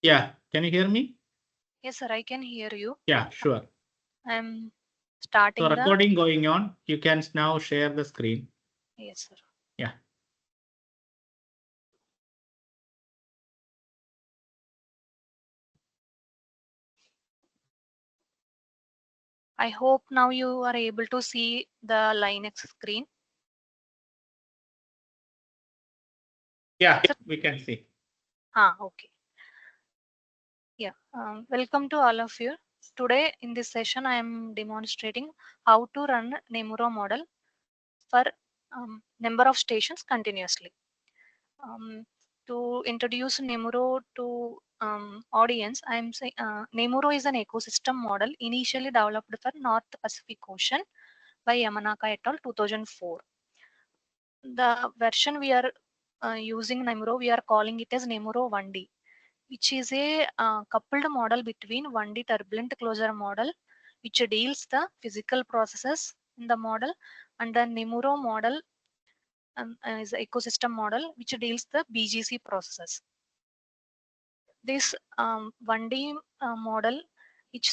Yeah, can you hear me? Yes, sir, I can hear you. Yeah, sure. I'm So starting the. recording going on. You can now share the screen. Yes, sir. Yeah. I hope now you are able to see the Linux screen. Yeah, Sir, we can see. okay. Yeah. Welcome to all of you. Today in this session, I am demonstrating how to run Nemuro model for number of stations continuously. To introduce Nemuro to audience, I am saying Nemuro is an ecosystem model initially developed for North Pacific Ocean by Yamanaka et al. 2004. The version we are using Nemuro, we are calling it as Nemuro 1D, which is a coupled model between 1D turbulent closure model, which deals the physical processes in the model, and the Nemuro model is an ecosystem model which deals the BGC processes. This 1D model, it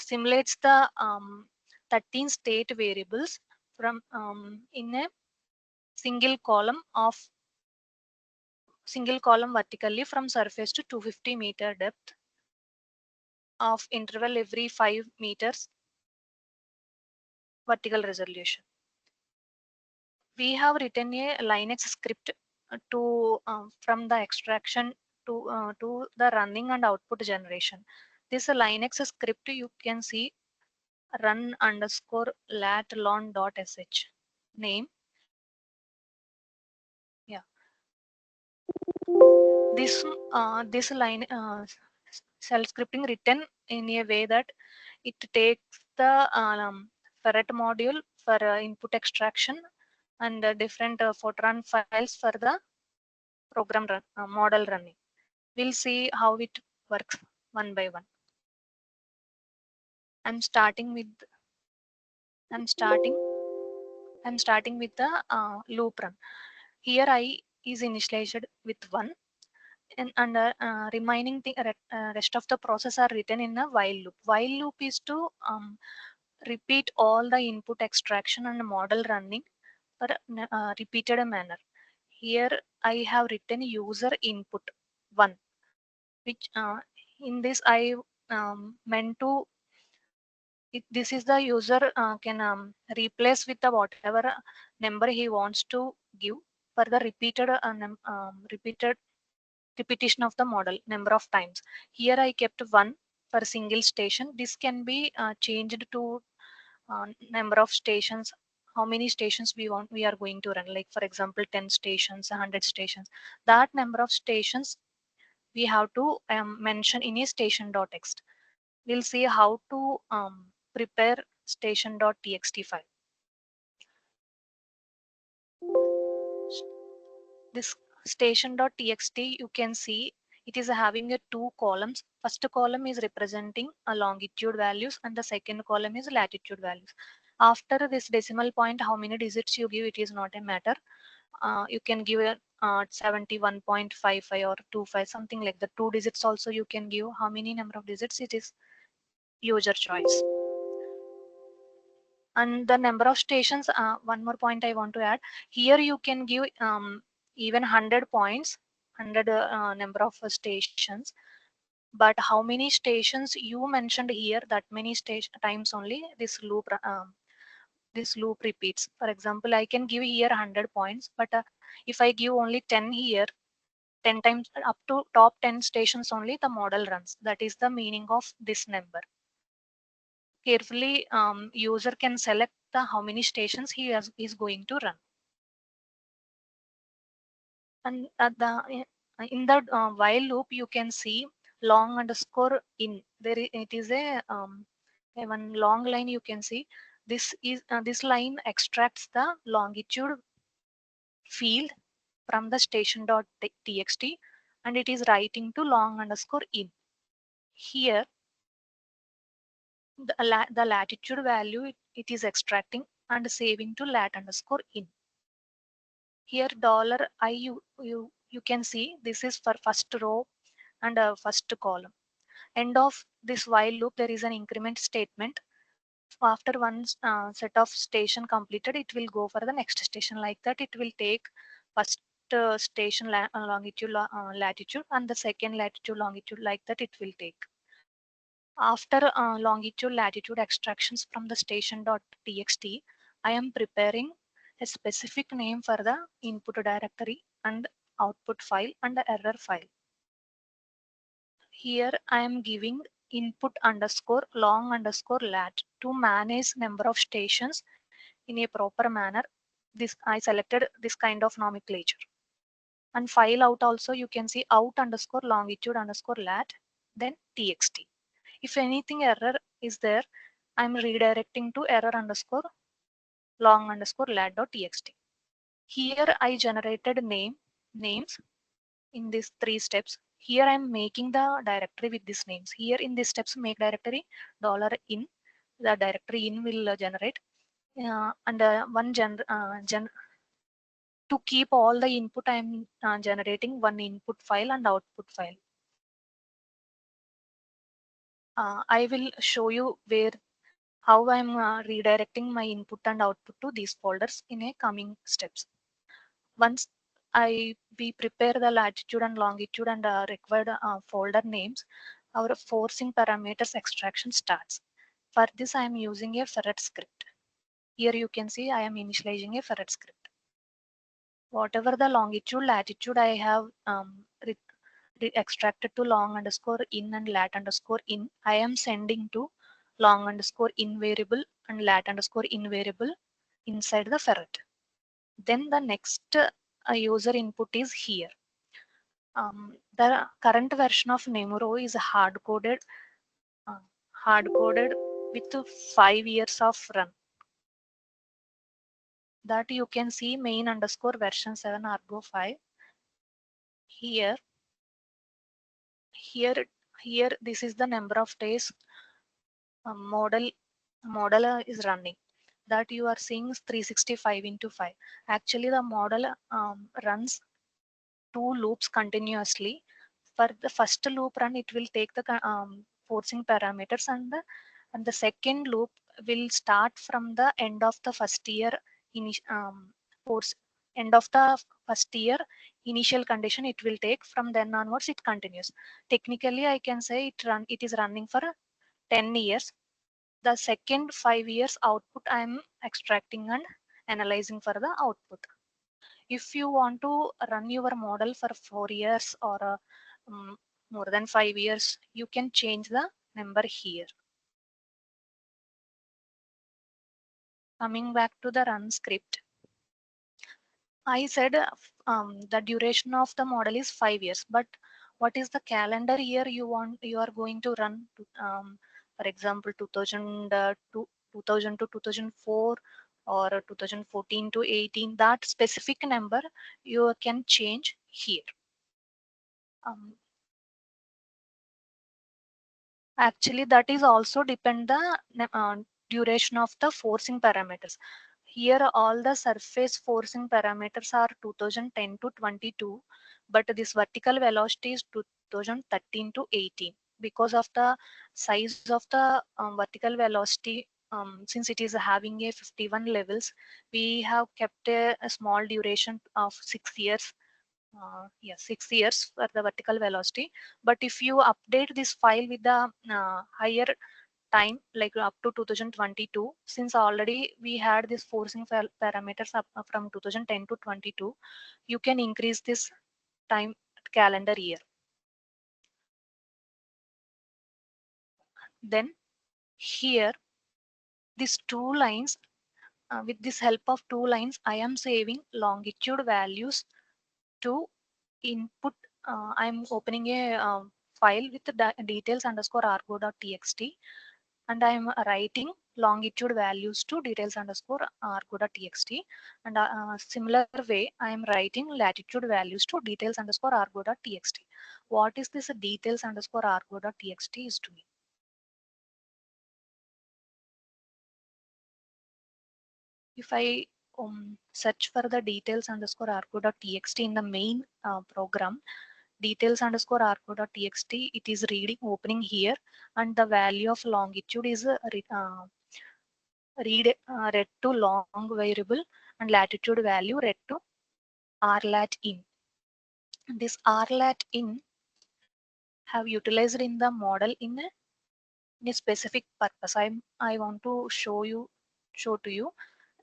simulates the 13 state variables from in a single column vertically from surface to 250-meter depth of interval every 5 meters vertical resolution. We have written a Linux script to from the extraction to the running and output generation. This Linux script you can see run underscore latlon.sh name. Yeah, this line shell scripting written in a way that it takes the ferret module for input extraction and different Fortran files for the program model running. We'll see how it works one by one. I'm starting with I'm starting I'm starting with the loop run. Here I is initialized with 1 and remaining the rest of the process are written in a while loop. While loop is to repeat all the input extraction and model running for a repeated manner. Here I have written user input 1, which in this I meant to this is the user can replace with the whatever number he wants to give for the repeated repetition of the model number of times. Here I kept 1 for single station. This can be changed to number of stations, how many stations we are going to run, like for example 10 stations, 100 stations. That number of stations we have to mention in a station.txt. We'll see how to prepare station.txt file. This station.txt, you can see it is having a 2 columns. First column is representing a longitude values and the second column is latitude values. After this decimal point, how many digits you give, it is not a matter. You can give a 71.55 or 25, something like the 2 digits also you can give. How many number of digits, it is user choice. And the number of stations, one more point I want to add. Here you can give even 100 points, 100 number of stations, but how many stations you mentioned here, that many times only this loop repeats. For example, I can give here 100 points, but if I give only 10 here, 10 times up to top 10 stations only the model runs. That is the meaning of this number. Carefully user can select the how many stations is going to run. And at the in the while loop you can see long underscore in there it is a one long line. You can see this line extracts the longitude field from the station.txt and it is writing to long underscore in. Here the latitude value it is extracting and saving to lat underscore in. Here $I you can see this is for first row and first column. End of this while loop, there is an increment statement. After one set of station completed, it will go for the next station. Like that, it will take first station longitude, latitude, and the second latitude, longitude. Like that, it will take. After longitude, latitude extractions from the station.txt, I am preparing a specific name for the input directory and output file and the error file. Here I am giving input underscore long underscore lat to manage number of stations in a proper manner. This I selected this kind of nomenclature. And file out also you can see out underscore longitude underscore lat, then txt. If anything error is there, I'm redirecting to error underscore long underscore lat.txt. Here I generated names in these 3 steps. Here I'm making the directory with these names. Here in these steps, make directory $in. The directory in will generate. And to keep all the input, I'm generating one input file and output file. I will show you how I'm redirecting my input and output to these folders in a coming steps. Once we prepare the latitude and longitude and required folder names, our forcing parameters extraction starts. For this, I am using a ferret script. Here you can see I am initializing a ferret script. Whatever the longitude, latitude I have extracted to long underscore in and lat underscore in, I am sending to long underscore in variable and lat underscore in variable inside the ferret. Then the next user input is here. The current version of Nemuro is uh, hard-coded with 5 years of run. That you can see main underscore version 7 argo 5. Here, this is the number of days model is running. That you are seeing is 365 into 5. Actually, the model runs 2 loops continuously. For the first loop run, it will take the forcing parameters, and the second loop will start from the end of the first year force end of the first year initial condition. It will take from then onwards. It continues. Technically, I can say it is running for 10 years. The second 5 years output I am extracting and analyzing for the output. If you want to run your model for 4 years or more than 5 years, you can change the number here. Coming back to the run script, I said the duration of the model is 5 years, but what is the calendar year you are going to run? For example, 2000 to 2004 or 2014 to 18. That specific number you can change here. Actually, that is also depend the duration of the forcing parameters. Here, all the surface forcing parameters are 2010 to 22, but this vertical velocity is 2013 to 18. Because of the size of the vertical velocity, since it is having a 51 levels, we have kept a small duration of 6 years. 6 years for the vertical velocity. But if you update this file with the higher time, like up to 2022, since already we had this forcing parameters up from 2010 to 22, you can increase this time calendar year. Then here, these 2 lines, with this help of 2 lines, I am saving longitude values to input. I'm opening a file with the details underscore argo.txt, and I'm writing longitude values to details underscore argo.txt, and similar way I'm writing latitude values to details underscore argo.txt. What is this details underscore argo.txt is doing? If I search for the details underscore argo.txt in the main program, details underscore arco.txt, it is reading, opening here, and the value of longitude is read to long variable, and latitude value read to rlat in. This rlat in have utilized in the model in a specific purpose. I want to show to you.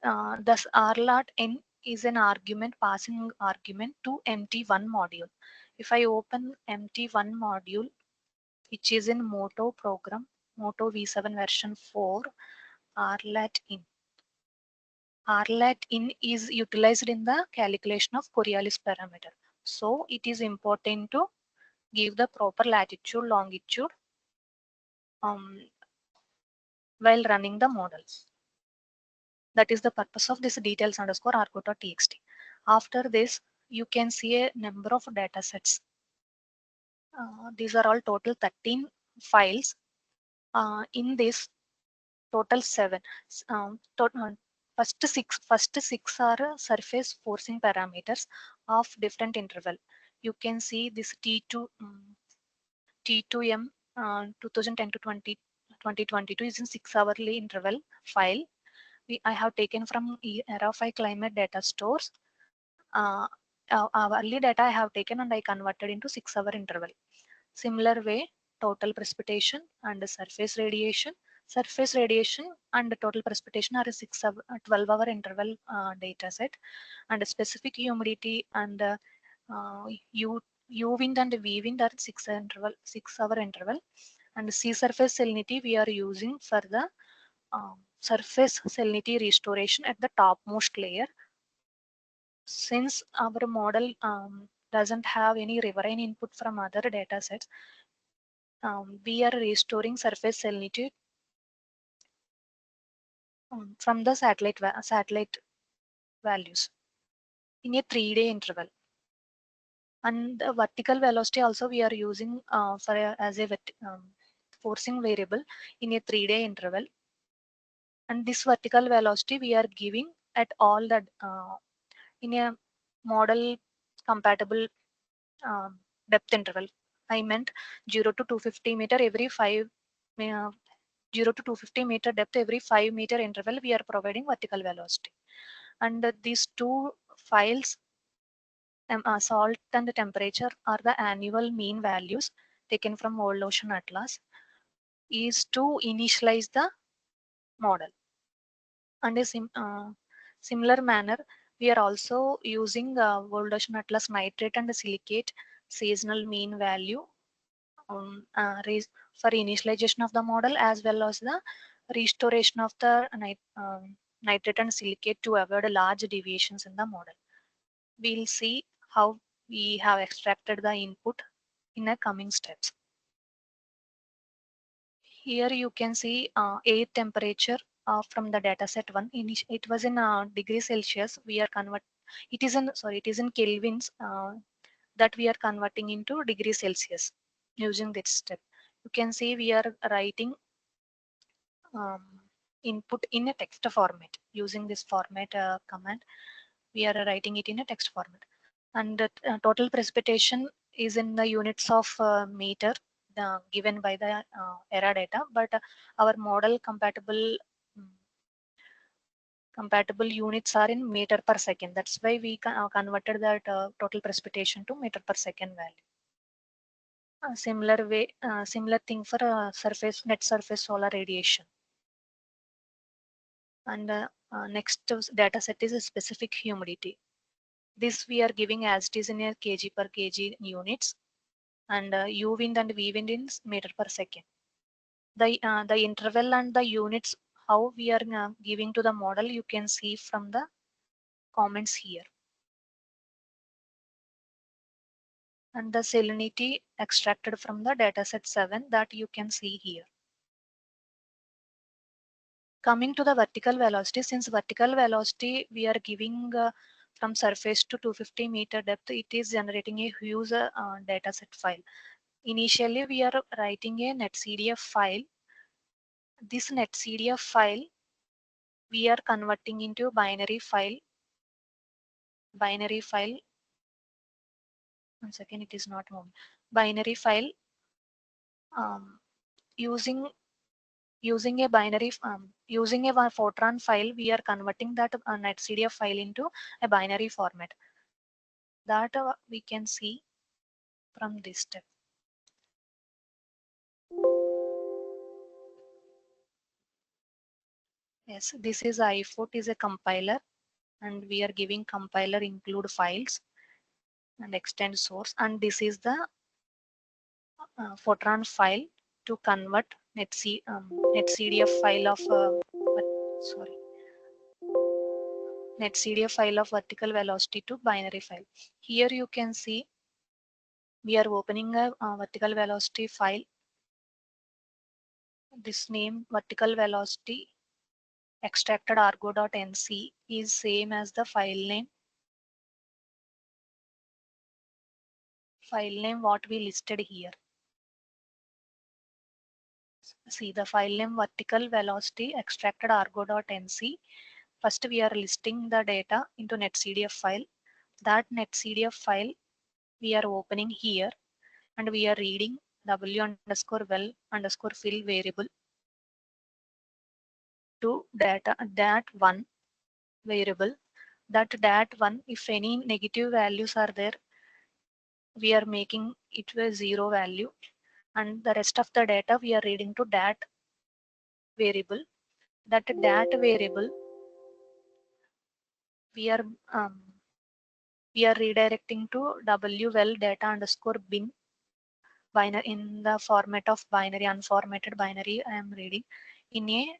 Thus rlat in is an argument, passing argument to MT1 module. If I open MT1 module, which is in Moto program, Moto V7 version 4, rlat in. rlat in is utilized in the calculation of Coriolis parameter. So it is important to give the proper latitude, longitude while running the models. That is the purpose of this details underscore arco.txt. After this, you can see a number of data sets. These are all total 13 files. In this, total 7. First six are surface forcing parameters of different interval. You can see this T2M 2010 to 2022 is in 6 hourly interval file. I have taken from ERA5 climate data stores. Our early data I have taken and I converted into 6 hour interval. Similar way, total precipitation and surface radiation. Surface radiation and total precipitation are a 12 hour interval data set, and specific humidity and U wind and V wind are 6 hour interval, and sea surface salinity we are using for the surface salinity restoration at the topmost layer. Since our model doesn't have any riverine input from other data sets, we are restoring surface salinity from the satellite values in a 3-day interval. And the vertical velocity also we are using as a forcing variable in a 3-day interval. And this vertical velocity we are giving at all the in a model compatible depth interval. I meant 0 to 250 meter every 5 0 to 250 meter depth every 5 meter interval we are providing vertical velocity. And these two files, salt and temperature, are the annual mean values taken from World Ocean Atlas, is to initialize the model. And a similar manner, we are also using World Ocean Atlas nitrate and silicate seasonal mean value for initialization of the model, as well as the restoration of the nitrate and silicate to avoid large deviations in the model. We'll see how we have extracted the input in the coming steps. Here you can see air temperature from the data set 1. It was in degrees Celsius. We are it is in kelvins that we are converting into degrees Celsius using this step. You can see we are writing input in a text format using this format command. We are writing it in a text format, and the total precipitation is in the units of meter given by the ERA data, but our model compatible units are in meter per second. That's why we converted that total precipitation to meter per second value. Similar thing for net surface solar radiation. And next data set is a specific humidity. This we are giving as it is in a kg per kg units, and U wind and V wind in meter per second. The interval and the units how we are giving to the model, you can see from the comments here. And the salinity extracted from the dataset 7 that you can see here. Coming to the vertical velocity, since vertical velocity we are giving from surface to 250 meter depth, it is generating a huge dataset file. Initially, we are writing a netcdf file. This netcdf file we are converting into binary file One second, it is not moving. Binary file, using a binary using a Fortran file, we are converting that netcdf file into a binary format. That we can see from this step. Yes, this is ifort is a compiler, and we are giving compiler include files and extend source, and this is the Fortran file to convert netcdf file of sorry netcdf file of vertical velocity to binary file. Here you can see we are opening a vertical velocity file. This name vertical velocity extracted argo.nc is same as the file name what we listed here. See the file name vertical velocity extracted argo.nc. First we are listing the data into netcdf file. That netcdf file we are opening here, and we are reading w_well_fill variable to data dat1 variable. That dat1, if any negative values are there, we are making it a 0 value, and the rest of the data we are reading to dat variable. That dat variable we are redirecting to w_well data_bin binary in the format of binary, unformatted binary. I am reading in a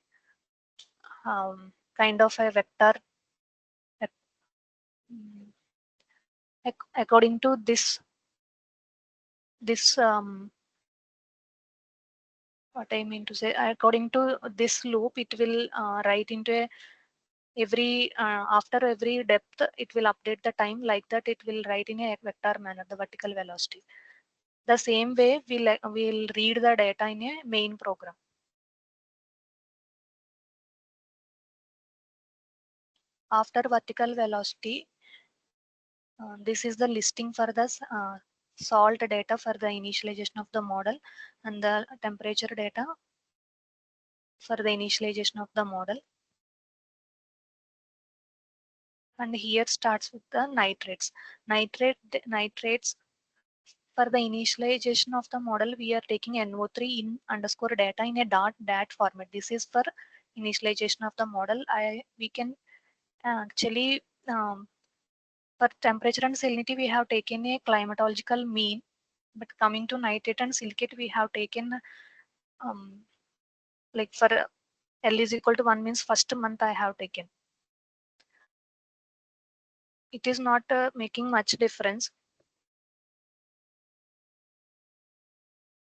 kind of a vector according to this what I mean to say, according to this loop, it will write into a every after every depth it will update the time. Like that it will write in a vector manner the vertical velocity. The same way we'll read the data in a main program. After vertical velocity, this is the listing for the salt data for the initialization of the model, and the temperature data for the initialization of the model. And here starts with the nitrates. Nitrates for the initialization of the model, we are taking NO3 in underscore data in a dat format. This is for initialization of the model. We can actually for temperature and salinity we have taken a climatological mean, but coming to nitrate and silicate we have taken like for L is equal to 1 means first month I have taken. It is not making much difference.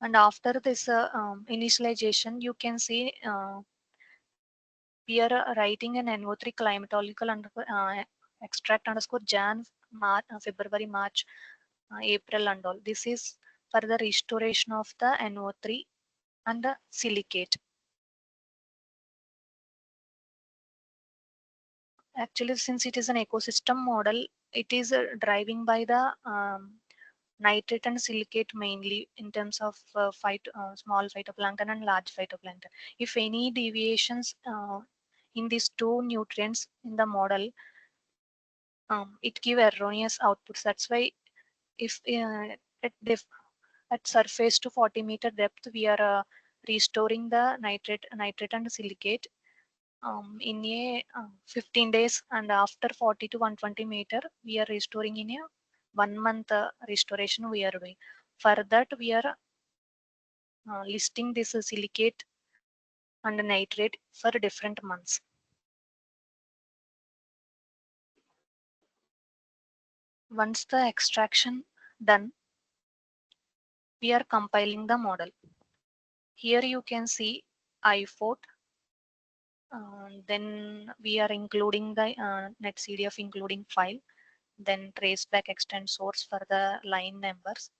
And after this initialization, you can see we are writing an NO3 climatological extract underscore Jan, March, February, March, April and all. This is for the restoration of the NO3 and the silicate. Actually, since it is an ecosystem model, it is driving by the nitrate and silicate mainly in terms of small phytoplankton and large phytoplankton. If any deviations in these two nutrients in the model, it give erroneous outputs. That's why if at surface to 40-meter depth, we are restoring the nitrate and silicate in a 15 days, and after 40 to 120-meter, we are restoring in a 1 month restoration we are doing. For that, we are listing this silicate and nitrate for different months. Once the extraction done, we are compiling the model. Here you can see ifort. Then we are including the netcdf including file, then traceback extend source for the line numbers.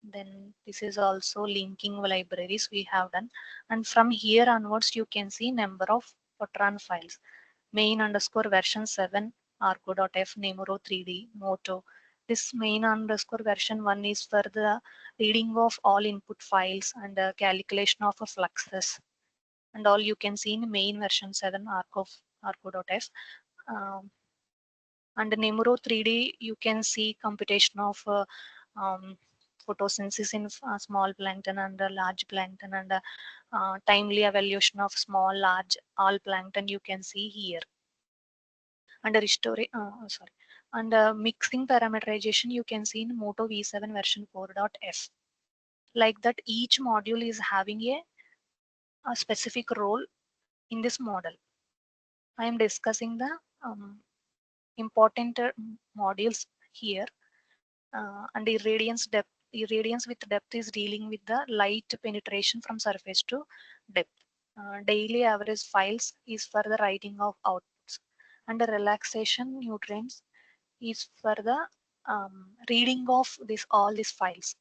Then this is also linking libraries we have done, and from here onwards you can see number of Fortran files: main underscore version 7 argo.f nemuro 3d moto This main underscore version 1 is for the reading of all input files and calculation of fluxes and all you can see in main version 7 arco.f. And NEMURO 3D you can see computation of um, photosynthesis in small plankton and large plankton and timely evaluation of small large all plankton you can see here. And mixing parameterization you can see in Moto V7 version 4.f. Like that each module is having a specific role in this model. I am discussing the important modules here. And irradiance with depth is dealing with the light penetration from surface to depth. Daily average files is for the writing of outputs, and the relaxation nutrients is for the reading of all these files.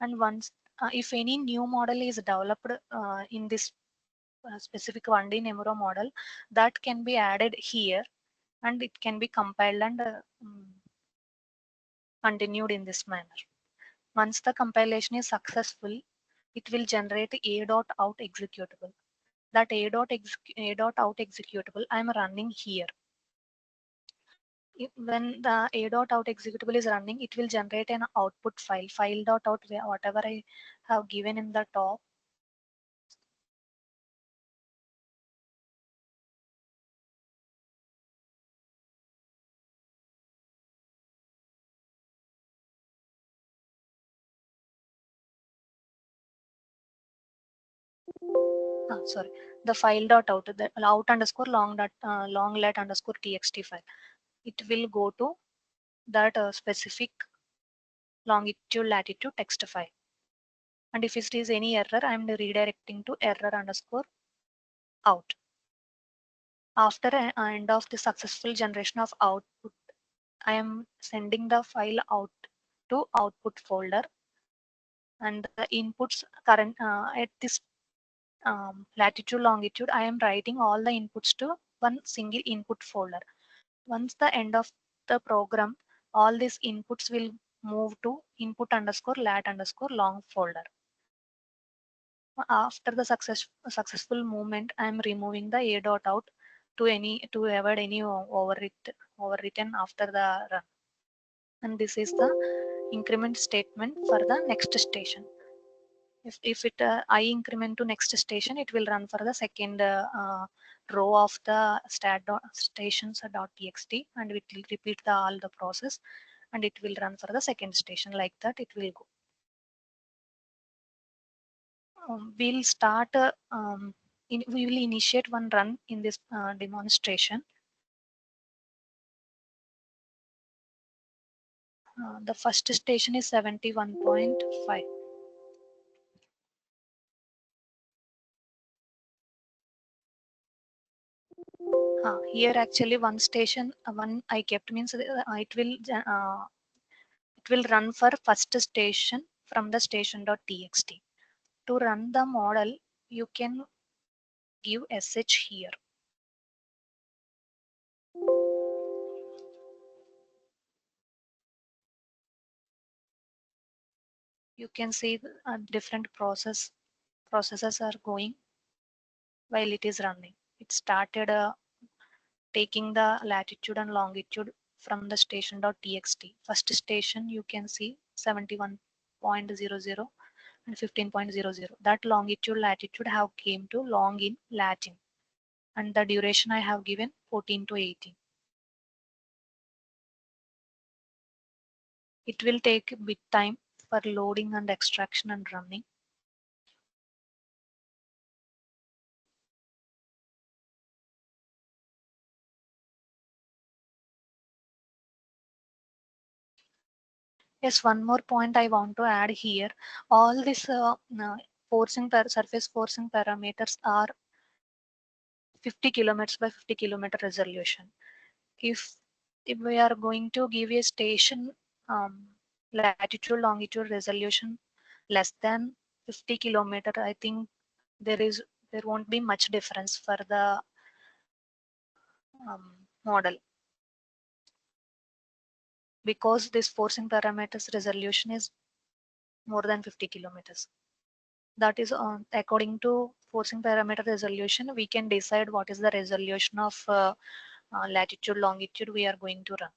And once if any new model is developed in this specific 1D NEMURO model, that can be added here and it can be compiled and continued in this manner. Once the compilation is successful, it will generate a.out executable. That a.out executable I am running here. When the a.out executable is running, it will generate an output file.out, whatever I have given in the top. Sorry, the file.out, the out underscore long let underscore txt file. It will go to that specific longitude latitude text file. And if it is any error, I am redirecting to error underscore out. After end of the successful generation of output, I am sending the file out to output folder, and the inputs current at this latitude longitude I am writing all the inputs to one single input folder. Once the end of the program, all these inputs will move to input underscore lat underscore long folder. After the successful movement, I am removing the a.out to avoid any overwritten after the run. And this is the increment statement for the next station. If it I increment to next station, it will run for the second row of the stations.txt, and it will repeat all the process, and it will run for the second station. Like that it will go. We'll start we will initiate one run in this demonstration. The first station is 71.5. Here actually one station, one I kept means it will run for first station from the station.txt. To run the model, you can give sh here. You can see different processes are going while it is running. It started taking the latitude and longitude from the station.txt. First station you can see 71.00 and 15.00. That longitude latitude have came to long in Latin, and the duration I have given 14 to 18. It will take a bit time for loading and extraction and running. Yes, one more point I want to add here. All these surface forcing parameters are 50 kilometers by 50 kilometer resolution. If we are going to give a station latitude longitude resolution less than 50 kilometer, I think there won't be much difference for the model. because this forcing parameters resolution is more than 50 kilometers. That is according to forcing parameter resolution, we can decide what is the resolution of latitude, longitude we are going to run.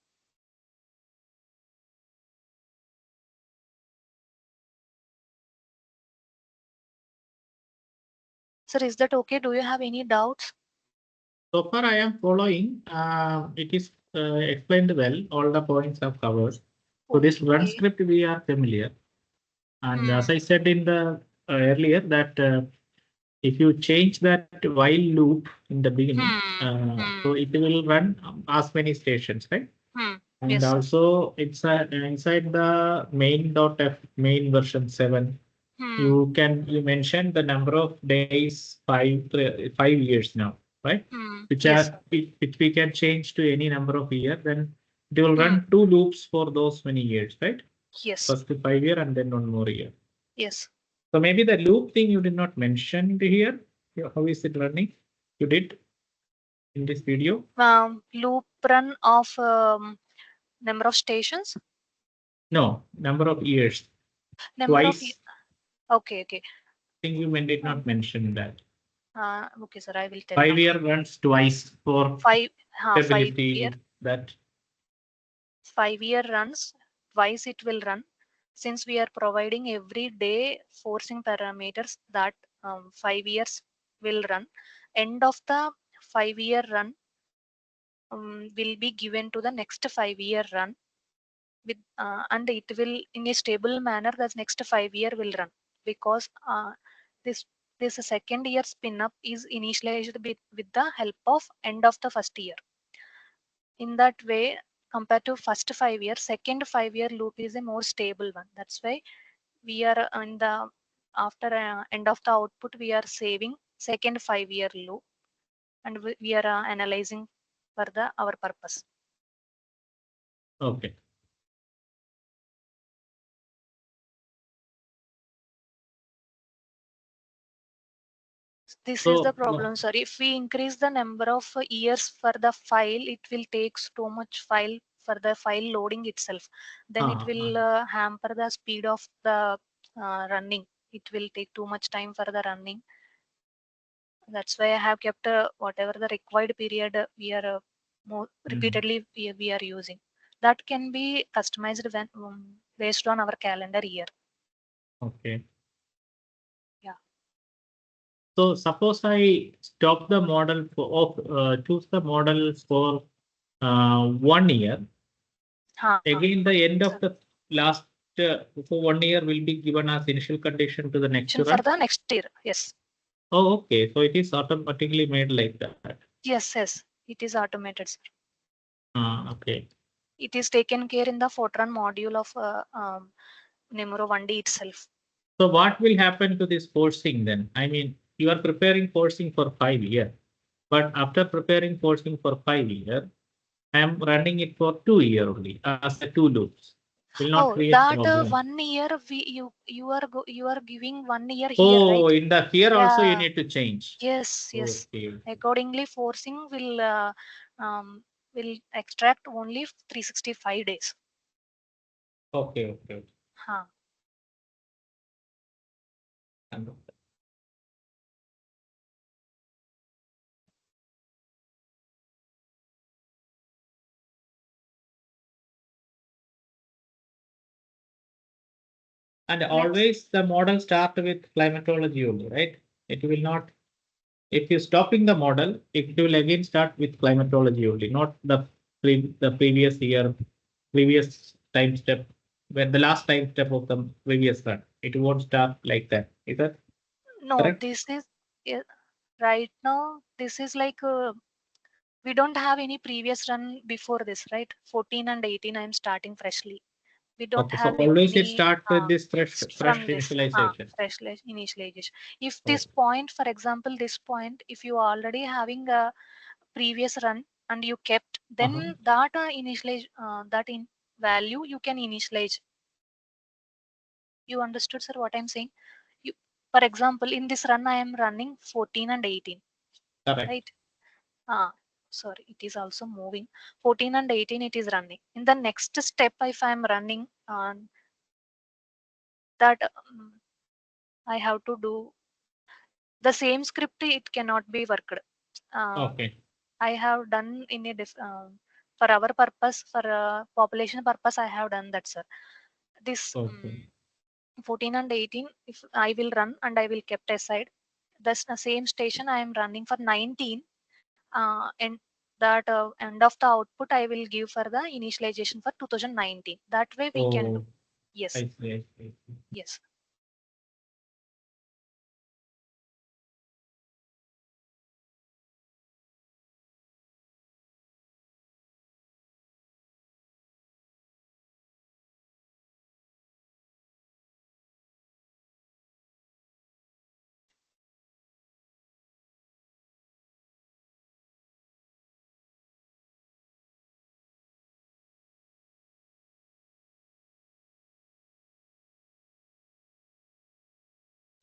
Sir, is that okay? Do you have any doubts? So far, I am following. It is explained well. All the points are covered. So this run Okay. script we are familiar. And as I said in the earlier that if you change that while loop in the beginning, so it will run as many stations, right? And Yes, sir. also it's inside the main.f main version 7. You mentioned the number of days 5 years now, right? Yes, sir. Which we can change to any number of years. Then it will run two loops for those many years, right? Yes. First 5 year and then one more year. Yes. So maybe the loop thing you did not mention here. How is it running? You did in this video? Loop run of number of stations? No, number of years. Number of Twice. Okay, okay. I think you did not mention that. Okay, sir, I will tell. 5 year runs twice for 5 year. stability. That 5 year runs twice it will run, since we are providing every day forcing parameters that 5 years will run. End of the 5 year run will be given to the next 5 year run with and it will in a stable manner the next 5 year will run, because this this second year spin up is initialized with the help of end of the first year. In that way, compared to first 5 years, second 5 year loop is a more stable one. That's why we are in the after end of the output we are saving second 5 year loop, and we are analyzing for the our purpose. okay. This is the problem, sir. If we increase the number of years for the file, it will take too much file for the file loading itself. Then it will hamper the speed of the running. It will take too much time for the running. That's why I have kept whatever the required period we are more repeatedly we are using. That can be customized when based on our calendar year. Okay. Yeah. So suppose I stop the model choose the model for 1 year. Again, the end of the last for 1 year will be given as initial condition to the next run. For the next year, yes. Oh, okay. So it is automatically made like that. Yes, it is automated, sir. Okay. It is taken care in the Fortran module of Nemuro 1D itself. So what will happen to this forcing then? I mean, you are preparing forcing for 5 years, but after preparing forcing for 5 years, I am running it for 2 years only as a 2 loops. Will not create that problem. 1 year you are giving 1 year here, Oh, right? in the here also you need to change. Yes. Okay. Accordingly, forcing will extract only 365 days. Okay. Huh. And always the model start with climatology only, right? It will not, if you're stopping the model, it will again start with climatology only, not the previous year, previous time step, where the last time step of the previous run. It won't start like that. Is that correct? This is right now. This is like we don't have any previous run before this, right? 14 and 18, I'm starting freshly. We don't Okay, so have always it any start with this fresh from this initialization. fresh initialization. If this point, for example, this point, if you already having a previous run and you kept, then that initialize that in value you can initialize. You understood, sir, what I'm saying? You, for example, in this run I am running 14 and 18. Correct. Right? sorry, it is also moving. 14 and 18 it is running. In the next step, if I am running on that, I have to do the same script. It cannot be worked. Okay. I have done in a for our purpose, for population purpose, I have done that, sir. This Okay. 14 and 18, if I will run and I will kept aside, that's the same station I am running for 19, and that end of the output I will give for the initialization for 2019. That way we can do. Oh, Yes, I see. I see. yes.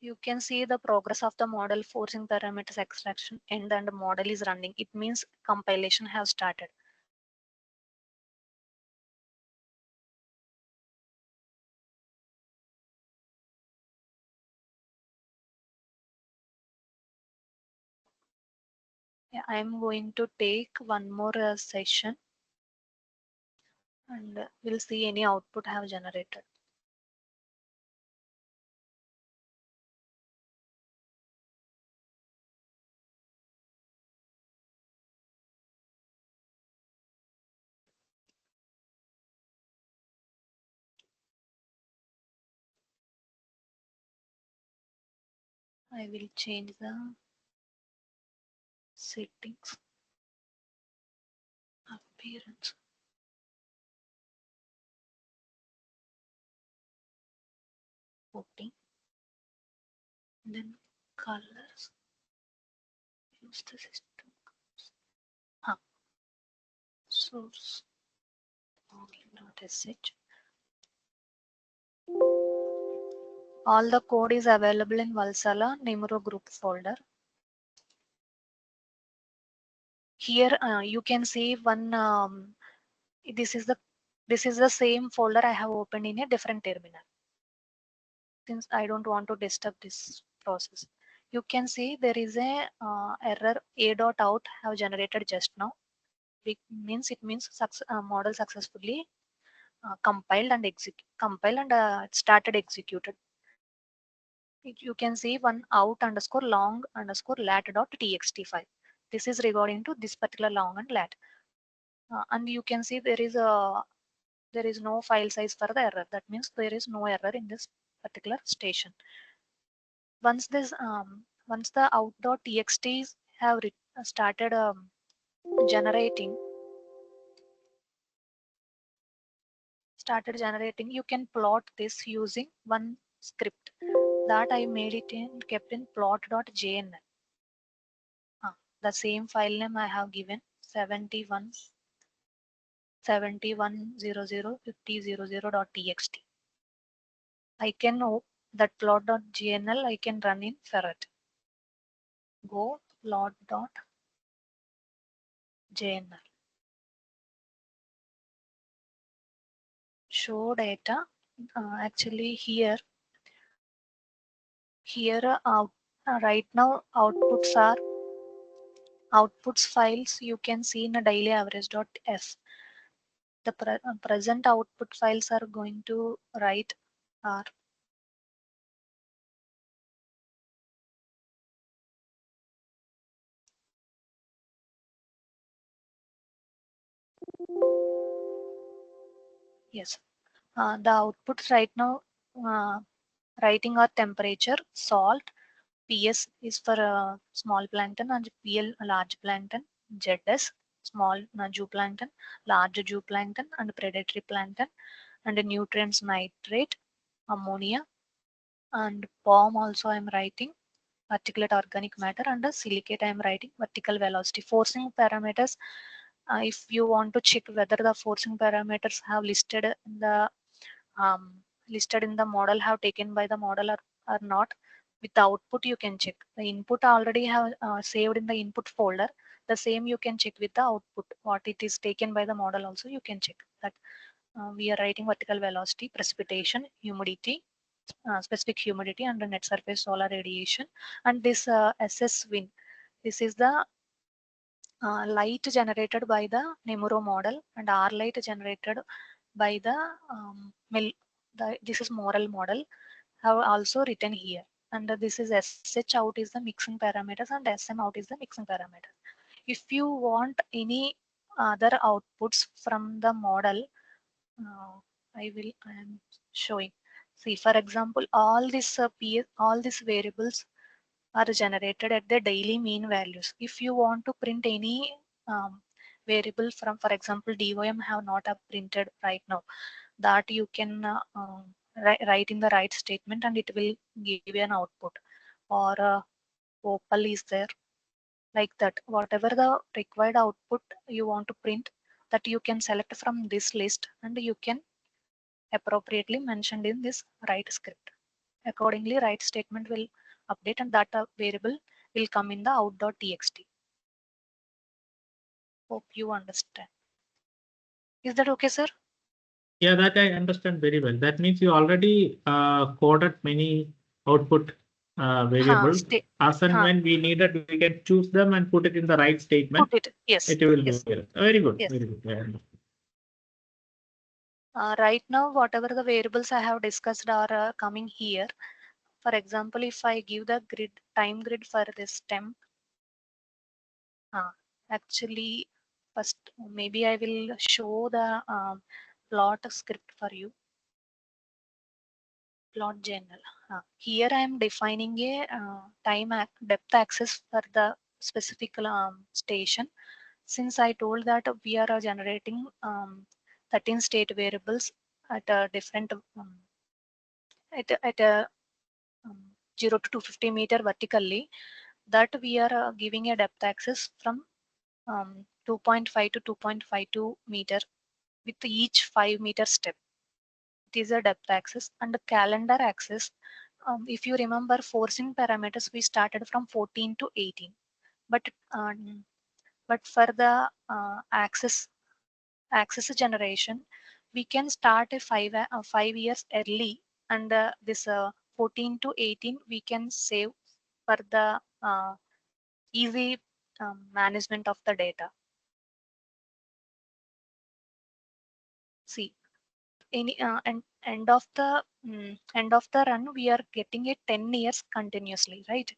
You can see the progress of the model forcing parameters extraction and model is running. It means compilation has started. Yeah, I am going to take one more session and we'll see any output have generated. I will change the settings, appearance, 14, then colors, use the system. Source login.sh. All the code is available in Valsala Nemuro group folder. Here you can see one. This is the same folder I have opened in a different terminal. Since I don't want to disturb this process, you can see there is a error a.out have generated just now. It means model successfully compiled and started executed. You can see one out underscore long underscore lat dot txt file. This is regarding to this particular long and lat. And you can see there is no file size for the error. That means there is no error in this particular station. Once the out.txt have started generating, you can plot this using one script that I made it in kept in plot.jnl. The same file name I have given 71 71005000.txt. I can know that plot.gnl I can run in ferret. Go plot.jnl. Show data. Actually here right now outputs files you can see in a daily average.f. The present output files are going to write are yes. The outputs right now uh, writing are temperature, salt, PS is for small plankton and PL large plankton, ZS small zooplankton, large zooplankton and predatory plankton, and the nutrients nitrate, ammonia, and POM also I am writing particulate organic matter, and the silicate I am writing vertical velocity. Forcing parameters, if you want to check whether the forcing parameters have um, listed in the model have taken by the model or not, with the output you can check. The input already have saved in the input folder. The same you can check with the output, what it is taken by the model also you can check that. We are writing vertical velocity, precipitation, humidity, specific humidity, and the net surface solar radiation, and this SS wind. This is the light generated by the NEMURO model, and R light generated by the, this is moral model have also written here, and this is SH out is the mixing parameters and SM out is the mixing parameter. If you want any other outputs from the model, I am showing. See, for example, all these variables are generated at the daily mean values. If you want to print any variable from, for example, DOM have not printed right now, that you can write in the right statement and it will give you an output. Or opal is there, like that. Whatever the required output you want to print, that you can select from this list and you can appropriately mentioned in this write script. Accordingly, write statement will update and that variable will come in the out.txt. Hope you understand. Is that okay, sir? Yeah, that I understand very well. That means you already coded many output variables. As and when we needed, we can choose them and put it in the right statement. Put it, yes. It will yes. be very good. Yes. Very good. Yeah. Right now, whatever the variables I have discussed are coming here. For example, if I give the time grid for this temp, actually, first maybe I will show the plot script for you. Plot journal. Here I am defining a depth axis for the specific station. Since I told that we are generating 13 state variables at a different at a 0 to 250 meter vertically, that we are giving a depth axis from 2.5 to 2.52 meter with each 5-meter step. It is a depth axis, and the calendar axis. If you remember, forcing parameters we started from 14 to 18, but for the axis generation, we can start a 5 years early, and this 14 to 18 we can save for the easy management of the data. See, any end of the run, we are getting it 10 years continuously, right?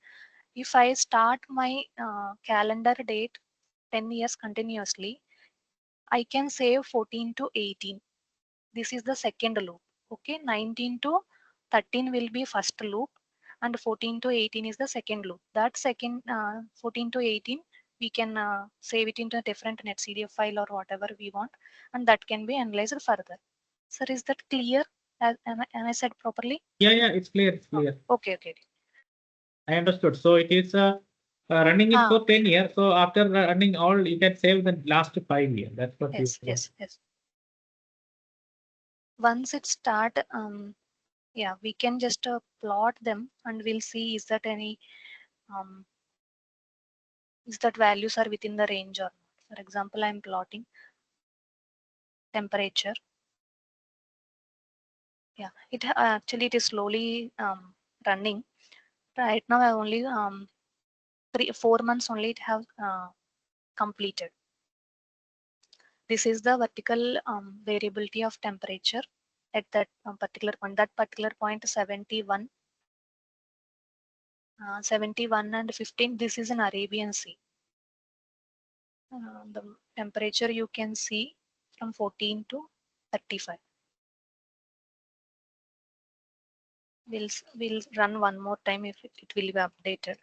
If I start my calendar date 10 years continuously, I can save 14 to 18. This is the second loop. Okay, 19 to 13 will be first loop, and 14 to 18 is the second loop. That second 14 to 18 we can save it into a different netcdf file or whatever we want, and that can be analyzed further. Sir, is that clear? Am I said properly? Yeah, it's clear. It's clear. Okay. I understood. So it is running it for 10 years. So after running all, you can save the last 5 years. That's what you. Yes. Once it start, yeah, we can just plot them and we'll see is that any is that values are within the range or not. For example, I'm plotting temperature. Yeah, actually it is slowly running. Right now I only 4 months only it have completed. This is the vertical variability of temperature at that particular point. That particular point 71, 71 and 15. This is an Arabian Sea. The temperature you can see from 14 to 35. We'll run one more time if it will be updated.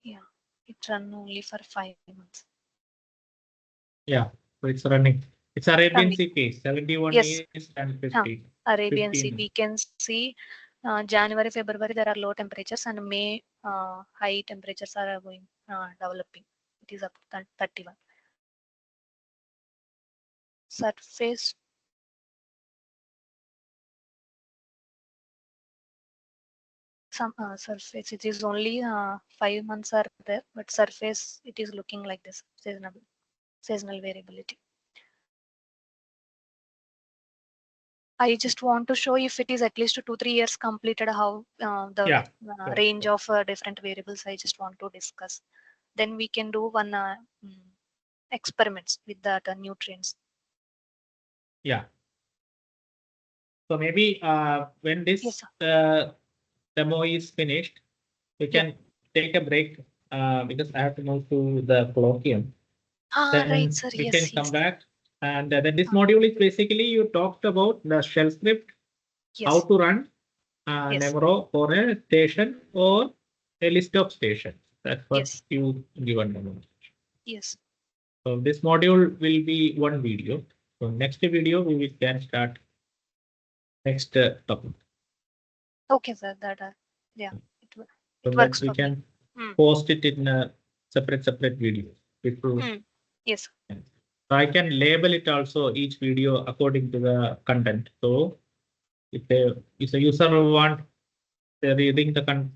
Yeah, it run only for 5 months. Yeah, so it's running. It's Arabian Sea case, 71 yes. years and 50. Arabian Sea, we can see January, February there are low temperatures, and May high temperatures are going developing. it is up to 31. Surface. Some surface, it is only 5 months are there, but surface it is looking like this seasonal variability. I just want to show if it is at least 2-3 years completed, how the range of different variables. I just want to discuss. Then we can do one experiments with that nutrients. Yeah. So maybe when this Yes, demo is finished, we can take a break because I have to move to the colloquium. Then right, sir. we Yes, can come back. And then this module is basically you talked about the shell script, how to run NEMURO for a station or a list of stations. That's what you given. Yes. So this module will be one video. So next video we can start next topic. Okay, sir. That yeah, so it that works we for can me. post it in a separate video. Yes. So I can label it also each video according to the content. So if a user want reading the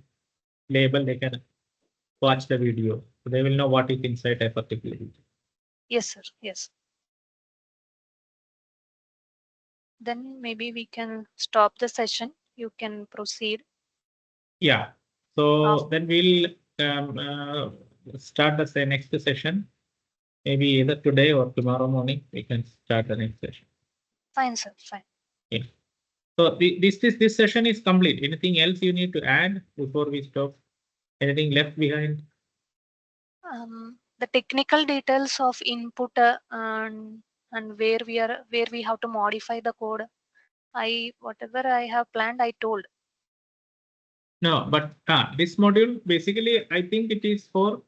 label, they can watch the video. So they will know what is inside a particular video. Yes, sir. Yes. Then maybe we can stop the session. You can proceed. Yeah. So then we'll start the next session. Maybe either today or tomorrow morning, we can start the next session. Fine, sir. Fine. Yeah. So this session is complete. Anything else you need to add before we stop? Anything left behind? The technical details of input and where we have to modify the code. Whatever I have planned, I told. No, but this module basically I think it is for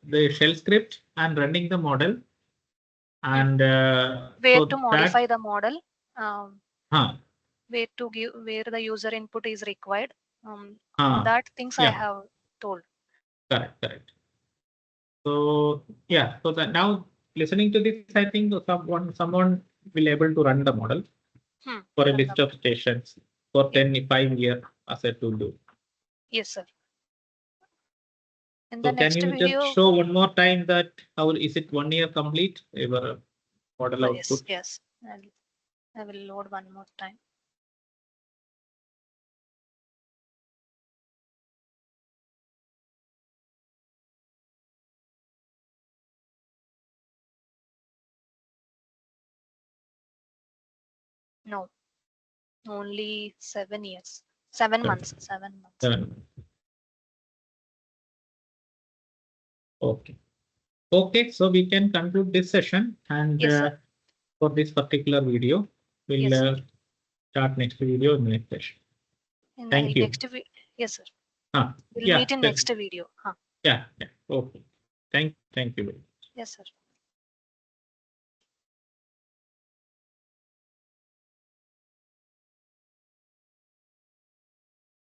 the shell script and running the model and where so to modify the model. Where to give, where the user input is required. That things I have told. Correct. So yeah, so that now listening to this, I think someone will able to run the model for a list of stations for 5 years as a to do. Yes, sir. In so the next can you video, just show one more time that how is it 1 year complete your model output? Yes. I will load one more time. No, only 7 years, 7 months, 7 months. Okay, so we can conclude this session and for this particular video, we'll start next video in the next session. Thank you. Yes, sir. We'll Yeah, meet in next video. Yeah. Okay. Thank you. Yes, sir.